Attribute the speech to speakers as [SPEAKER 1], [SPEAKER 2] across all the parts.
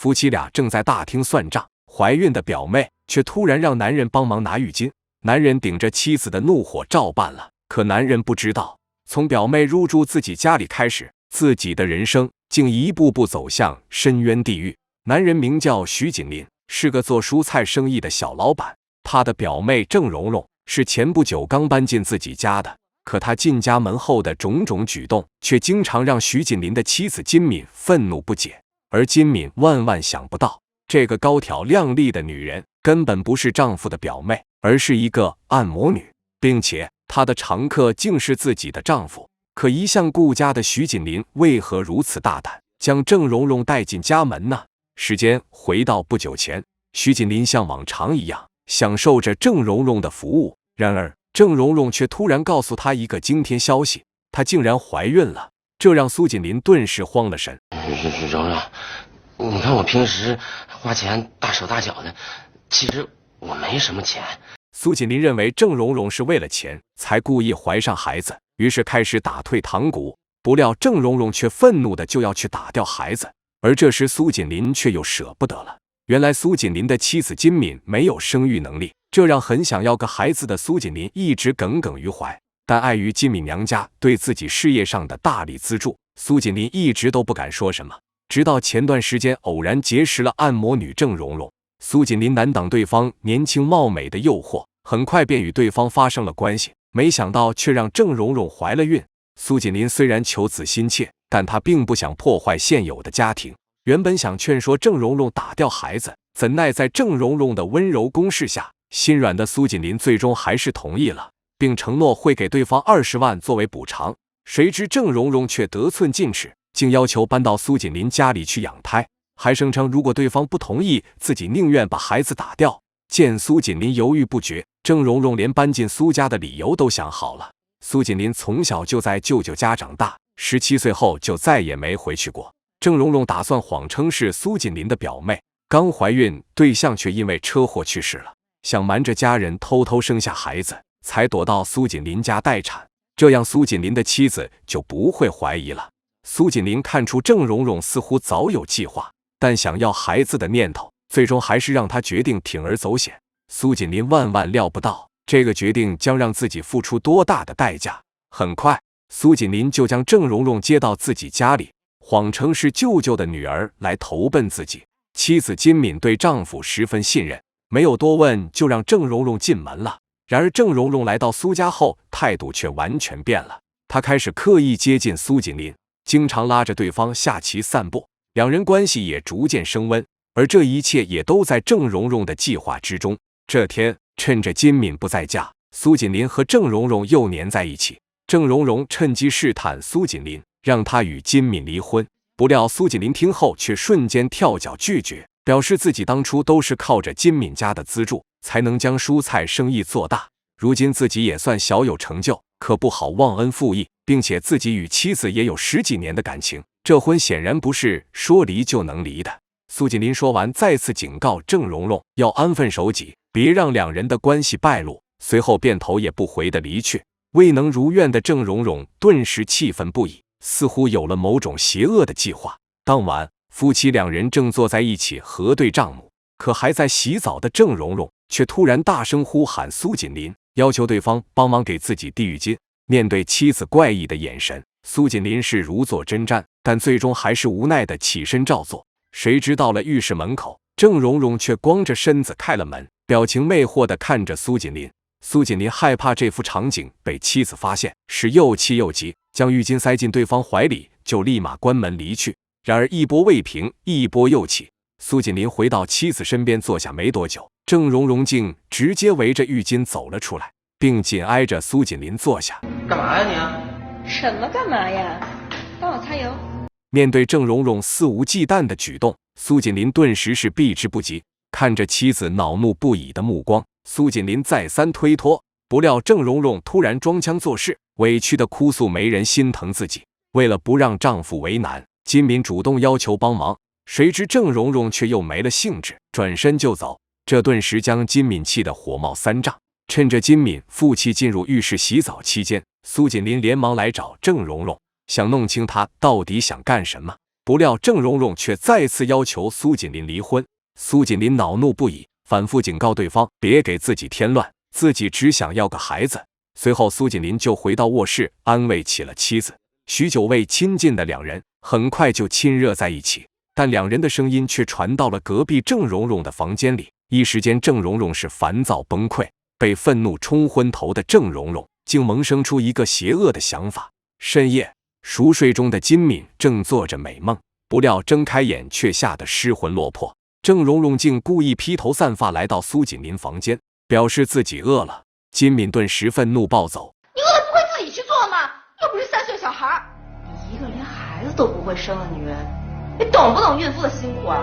[SPEAKER 1] 夫妻俩正在大厅算账，怀孕的表妹却突然让男人帮忙拿浴巾。男人顶着妻子的怒火照办了，可男人不知道，从表妹入住自己家里开始，自己的人生竟一步步走向深渊地狱。男人名叫徐锦林，是个做蔬菜生意的小老板。他的表妹郑蓉蓉是前不久刚搬进自己家的，可他进家门后的种种举动，却经常让徐锦林的妻子金敏愤怒不解。而金敏万万想不到，这个高挑靓丽的女人根本不是丈夫的表妹，而是一个按摩女，并且她的常客竟是自己的丈夫。可一向顾家的徐锦林为何如此大胆，将郑蓉蓉带进家门呢？时间回到不久前，徐锦林像往常一样享受着郑蓉蓉的服务。然而郑蓉蓉却突然告诉他一个惊天消息，她竟然怀孕了，这让苏锦林顿时慌了神。
[SPEAKER 2] 蓉蓉，你看我平时花钱大手大脚的，其实我没什么钱。
[SPEAKER 1] 苏锦林认为郑蓉蓉是为了钱才故意怀上孩子，于是开始打退堂鼓。不料郑蓉蓉却愤怒的就要去打掉孩子，而这时苏锦林却又舍不得了。原来苏锦林的妻子金敏没有生育能力，这让很想要个孩子的苏锦林一直耿耿于怀。但碍于金敏娘家对自己事业上的大力资助，苏锦林一直都不敢说什么。直到前段时间偶然结识了按摩女郑蓉蓉，苏锦林难挡对方年轻貌美的诱惑，很快便与对方发生了关系。没想到却让郑蓉蓉怀了孕。苏锦林虽然求子心切，但他并不想破坏现有的家庭。原本想劝说郑蓉蓉打掉孩子，怎奈在郑蓉蓉的温柔攻势下，心软的苏锦林最终还是同意了，并承诺会给对方20万作为补偿。谁知郑蓉蓉却得寸进尺，竟要求搬到苏锦林家里去养胎，还声称如果对方不同意，自己宁愿把孩子打掉。见苏锦林犹豫不决，郑蓉蓉连搬进苏家的理由都想好了。苏锦林从小就在舅舅家长大，17岁后就再也没回去过。郑蓉蓉打算谎称是苏锦林的表妹，刚怀孕，对象却因为车祸去世了，想瞒着家人偷偷生下孩子，才躲到苏锦林家待产，这样苏锦林的妻子就不会怀疑了。苏锦林看出郑蓉蓉似乎早有计划，但想要孩子的念头最终还是让他决定铤而走险。苏锦林万万料不到，这个决定将让自己付出多大的代价。很快，苏锦林就将郑蓉蓉接到自己家里，谎称是舅舅的女儿来投奔自己。妻子金敏对丈夫十分信任，没有多问就让郑蓉蓉进门了。然而郑蓉蓉来到苏家后，态度却完全变了。她开始刻意接近苏锦林，经常拉着对方下棋散步，两人关系也逐渐升温。而这一切也都在郑蓉蓉的计划之中。这天，趁着金敏不在家，苏锦林和郑蓉蓉又黏在一起。郑蓉蓉趁机试探苏锦林，让他与金敏离婚。不料苏锦林听后却瞬间跳脚拒绝，表示自己当初都是靠着金敏家的资助才能将蔬菜生意做大，如今自己也算小有成就，可不好忘恩负义，并且自己与妻子也有10几年的感情，这婚显然不是说离就能离的。苏锦林说完，再次警告郑蓉蓉要安分守己，别让两人的关系败露，随后便头也不回地离去。未能如愿的郑蓉蓉顿时气愤不已，似乎有了某种邪恶的计划。当晚，夫妻两人正坐在一起核对账目，可还在洗澡的郑蓉蓉却突然大声呼喊苏锦林，要求对方帮忙给自己递浴巾。面对妻子怪异的眼神，苏锦林是如坐针毡，但最终还是无奈地起身照做。谁知到了浴室门口，郑蓉蓉却光着身子开了门，表情魅惑地看着苏锦林。苏锦林害怕这幅场景被妻子发现，是又气又急，将浴巾塞进对方怀里，就立马关门离去。然而一波未平，一波又起。苏锦林回到妻子身边坐下没多久，郑蓉蓉竟直接围着浴巾走了出来，并紧挨着苏锦林坐下。
[SPEAKER 2] 干嘛呀你？
[SPEAKER 3] 什么干嘛呀？帮我擦油。
[SPEAKER 1] 面对郑蓉蓉肆无忌惮的举动，苏锦林顿时是避之不及。看着妻子恼怒不已的目光，苏锦林再三推脱，不料郑蓉蓉突然装腔作势，委屈的哭诉没人心疼自己。为了不让丈夫为难，金敏主动要求帮忙，谁知郑蓉蓉却又没了兴致，转身就走。这顿时将金敏气得火冒三丈。趁着金敏负气进入浴室洗澡期间，苏锦林连忙来找郑蓉蓉，想弄清她到底想干什么。不料郑蓉蓉却再次要求苏锦林离婚。苏锦林恼怒不已，反复警告对方别给自己添乱，自己只想要个孩子。随后苏锦林就回到卧室安慰起了妻子。许久未亲近的两人很快就亲热在一起，但两人的声音却传到了隔壁郑蓉蓉的房间里。一时间郑蓉蓉是烦躁崩溃，被愤怒冲昏头的郑蓉蓉竟萌生出一个邪恶的想法。深夜，熟睡中的金敏正做着美梦，不料睁开眼却吓得失魂落魄。郑蓉蓉竟故意披头散发来到苏锦林房间，表示自己饿了。金敏顿时愤怒暴走：
[SPEAKER 3] 你饿了不会自己去做吗？又不是3岁小孩，你一个连孩子都不会生的女人，你懂不懂孕妇的辛苦啊？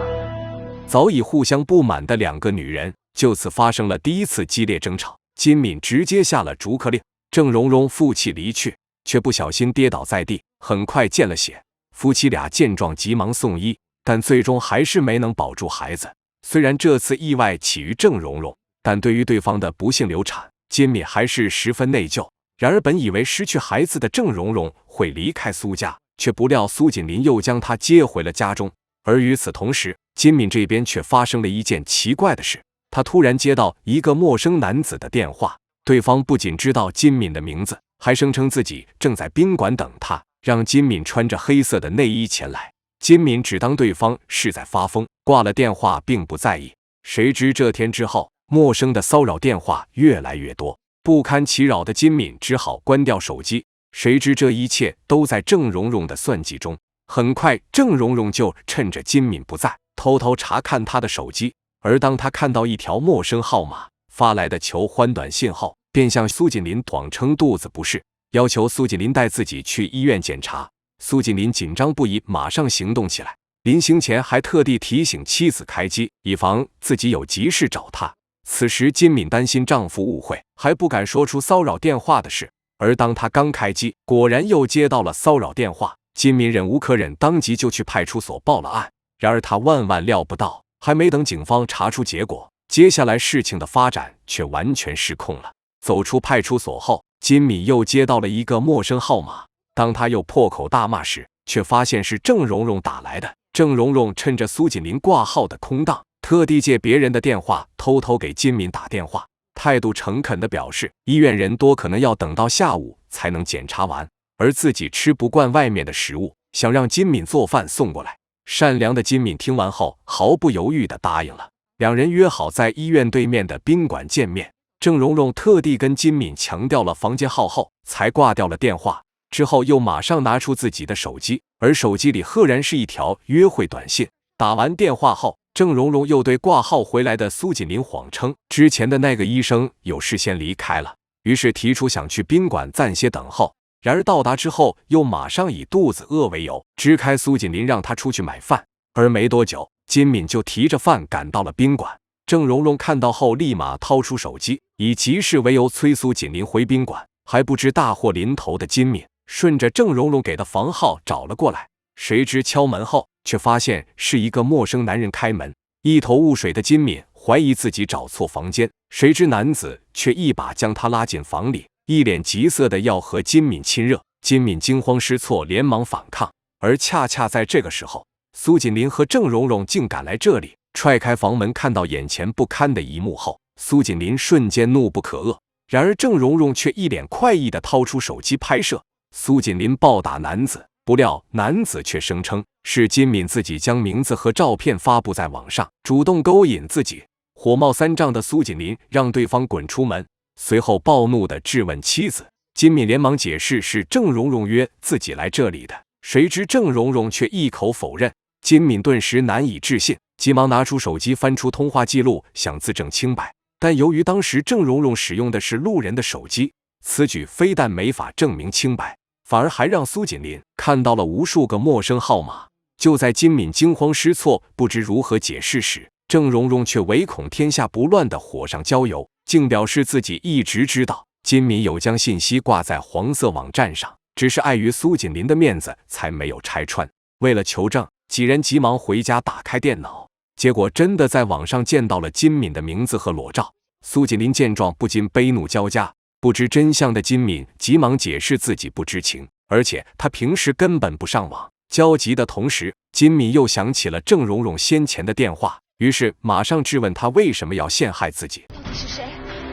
[SPEAKER 1] 早已互相不满的两个女人就此发生了第一次激烈争吵。金敏直接下了逐客令，郑蓉蓉负气离去，却不小心跌倒在地，很快见了血。夫妻俩见状急忙送医，但最终还是没能保住孩子。虽然这次意外起于郑蓉蓉，但对于对方的不幸流产，金敏还是十分内疚。然而本以为失去孩子的郑蓉蓉会离开苏家，却不料苏锦林又将她接回了家中。而与此同时，金敏这边却发生了一件奇怪的事。她突然接到一个陌生男子的电话，对方不仅知道金敏的名字，还声称自己正在宾馆等她，让金敏穿着黑色的内衣前来。金敏只当对方是在发疯，挂了电话并不在意。谁知这天之后，陌生的骚扰电话越来越多，不堪其扰的金敏只好关掉手机。谁知这一切都在郑蓉蓉的算计中。很快，郑蓉蓉就趁着金敏不在，偷偷查看她的手机。而当她看到一条陌生号码发来的求欢短信后，便向苏锦林谎称肚子不适，要求苏锦林带自己去医院检查。苏锦林紧张不已，马上行动起来。临行前还特地提醒妻子开机，以防自己有急事找他。此时金敏担心丈夫误会，还不敢说出骚扰电话的事。而当她刚开机，果然又接到了骚扰电话。金敏忍无可忍，当即就去派出所报了案。然而她万万料不到，还没等警方查出结果，接下来事情的发展却完全失控了。走出派出所后，金敏又接到了一个陌生号码。当她又破口大骂时，却发现是郑蓉蓉打来的。郑蓉蓉趁着苏锦林挂号的空档，特地借别人的电话偷偷给金敏打电话，态度诚恳地表示医院人多，可能要等到下午才能检查完，而自己吃不惯外面的食物，想让金敏做饭送过来。善良的金敏听完后毫不犹豫地答应了。两人约好在医院对面的宾馆见面。郑蓉蓉特地跟金敏强调了房间号后，才挂掉了电话。之后又马上拿出自己的手机，而手机里赫然是一条约会短信。打完电话后，郑蓉蓉又对挂号回来的苏锦林谎称之前的那个医生有事先离开了，于是提出想去宾馆暂歇等候。然而到达之后，又马上以肚子饿为由支开苏锦林，让他出去买饭。而没多久，金敏就提着饭赶到了宾馆。郑蓉蓉看到后，立马掏出手机，以急事为由催苏锦林回宾馆。还不知大祸临头的金敏顺着郑蓉蓉给的房号找了过来，谁知敲门后却发现是一个陌生男人开门。一头雾水的金敏怀疑自己找错房间，谁知男子却一把将她拉进房里，一脸急色的要和金敏亲热。金敏惊慌失措，连忙反抗。而恰恰在这个时候，苏锦林和郑蓉蓉竟赶来这里。踹开房门，看到眼前不堪的一幕后，苏锦林瞬间怒不可遏。然而郑蓉蓉却一脸快意地掏出手机拍摄。苏锦林暴打男子，不料男子却声称是金敏自己将名字和照片发布在网上，主动勾引自己。火冒三丈的苏锦林让对方滚出门，随后暴怒地质问妻子。金敏连忙解释是郑蓉蓉约自己来这里的，谁知郑蓉蓉却一口否认。金敏顿时难以置信，急忙拿出手机翻出通话记录，想自证清白。但由于当时郑蓉蓉使用的是路人的手机，此举非但没法证明清白，反而还让苏锦林看到了无数个陌生号码。就在金敏惊慌失措，不知如何解释时，郑蓉蓉却唯恐天下不乱的火上浇油，竟表示自己一直知道金敏有将信息挂在黄色网站上，只是碍于苏锦林的面子才没有拆穿。为了求证，几人急忙回家打开电脑，结果真的在网上见到了金敏的名字和裸照。苏锦林见状不禁悲怒交加，不知真相的金敏急忙解释自己不知情，而且他平时根本不上网，焦急的同时，金敏又想起了郑蓉蓉先前的电话，于是马上质问她为什么要陷害自己。
[SPEAKER 3] 到底是谁？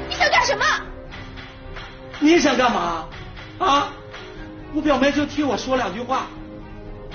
[SPEAKER 3] 你想干什么？
[SPEAKER 4] 你想干嘛？啊？我表妹就替我说2句话，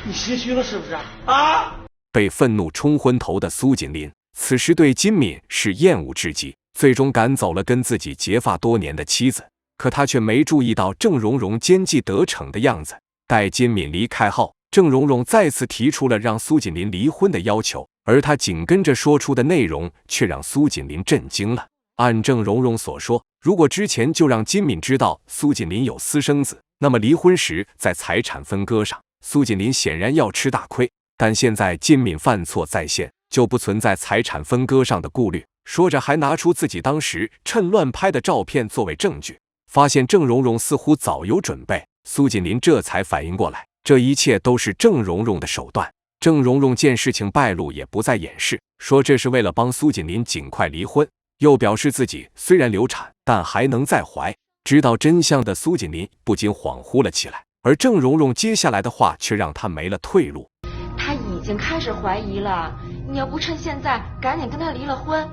[SPEAKER 4] 你心虚了是不是？啊？
[SPEAKER 1] 被愤怒冲昏头的苏锦麟，此时对金敏是厌恶至极，最终赶走了跟自己结发多年的妻子。可他却没注意到郑蓉蓉奸计得逞的样子。待金敏离开后，郑蓉蓉再次提出了让苏锦麟离婚的要求，而他紧跟着说出的内容却让苏锦麟震惊了。按郑蓉蓉所说，如果之前就让金敏知道苏锦麟有私生子，那么离婚时在财产分割上，苏锦麟显然要吃大亏。但现在金敏犯错在先，就不存在财产分割上的顾虑。说着还拿出自己当时趁乱拍的照片作为证据。发现郑蓉蓉似乎早有准备，苏锦麟这才反应过来，这一切都是郑蓉蓉的手段。郑蓉蓉见事情败露也不再掩饰，说这是为了帮苏锦麟尽快离婚，又表示自己虽然流产，但还能再怀。知道真相的苏锦麟不禁恍惚了起来，而郑蓉蓉接下来的话却让他没了退路。
[SPEAKER 3] 他已经开始怀疑了，你要不趁现在赶紧跟他离了婚，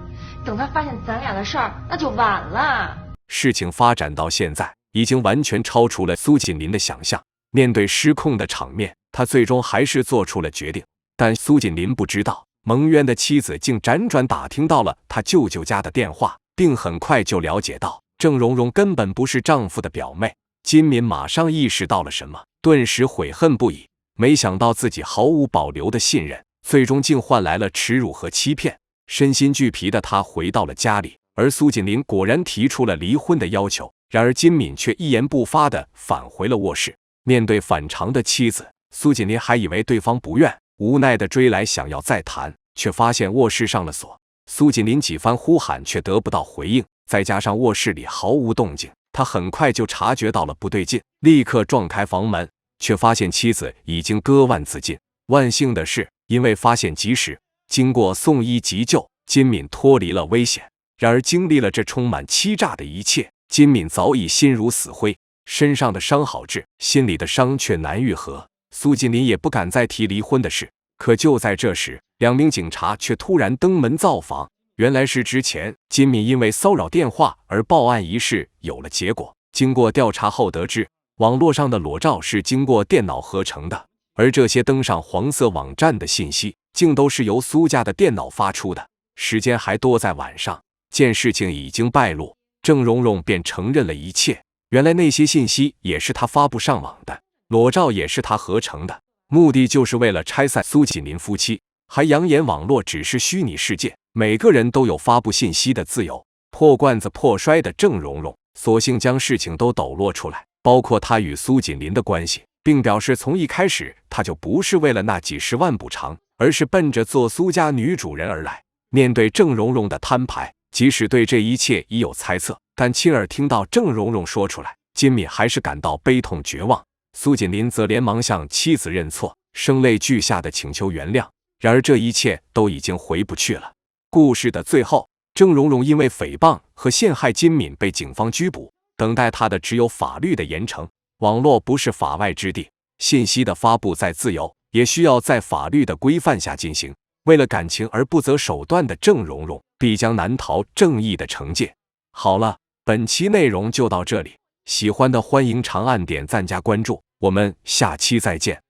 [SPEAKER 3] 等他发现咱俩的事儿，那就晚了。
[SPEAKER 1] 事情发展到现在，已经完全超出了苏锦麟的想象。面对失控的场面，他最终还是做出了决定。但苏锦麟不知道，蒙冤的妻子竟辗转打听到了他舅舅家的电话，并很快就了解到郑蓉蓉根本不是丈夫的表妹。金敏马上意识到了什么，顿时悔恨不已。没想到自己毫无保留的信任，最终竟换来了耻辱和欺骗。身心俱疲的他回到了家里，而苏锦麟果然提出了离婚的要求。然而金敏却一言不发地返回了卧室。面对反常的妻子，苏锦麟还以为对方不愿，无奈地追来想要再谈，却发现卧室上了锁。苏锦麟几番呼喊却得不到回应，再加上卧室里毫无动静，他很快就察觉到了不对劲，立刻撞开房门，却发现妻子已经割腕自尽。万幸的是，因为发现及时，经过送医急救，金敏脱离了危险。然而经历了这充满欺诈的一切，金敏早已心如死灰，身上的伤好治，心里的伤却难愈合。苏锦麟也不敢再提离婚的事。可就在这时，2名警察却突然登门造访。原来是之前金敏因为骚扰电话而报案一事有了结果。经过调查后得知，网络上的裸照是经过电脑合成的，而这些登上黄色网站的信息竟都是由苏家的电脑发出的，时间还多在晚上。见事情已经败露，郑蓉蓉便承认了一切。原来那些信息也是她发布上网的，裸照也是她合成的，目的就是为了拆散苏锦麟夫妻，还扬言网络只是虚拟世界，每个人都有发布信息的自由。破罐子破摔的郑蓉蓉索性将事情都抖落出来，包括她与苏锦麟的关系，并表示从一开始她就不是为了那几十万补偿，而是奔着做苏家女主人而来。面对郑蓉蓉的摊牌，即使对这一切已有猜测，但亲耳听到郑蓉蓉说出来，金敏还是感到悲痛绝望。苏锦麟则连忙向妻子认错，声泪俱下的请求原谅。然而这一切都已经回不去了。故事的最后，郑蓉蓉因为诽谤和陷害金敏被警方拘捕，等待她的只有法律的严惩。网络不是法外之地，信息的发布再自由，也需要在法律的规范下进行。为了感情而不择手段的郑蓉蓉，必将难逃正义的惩戒。好了，本期内容就到这里，喜欢的欢迎长按点赞加关注，我们下期再见。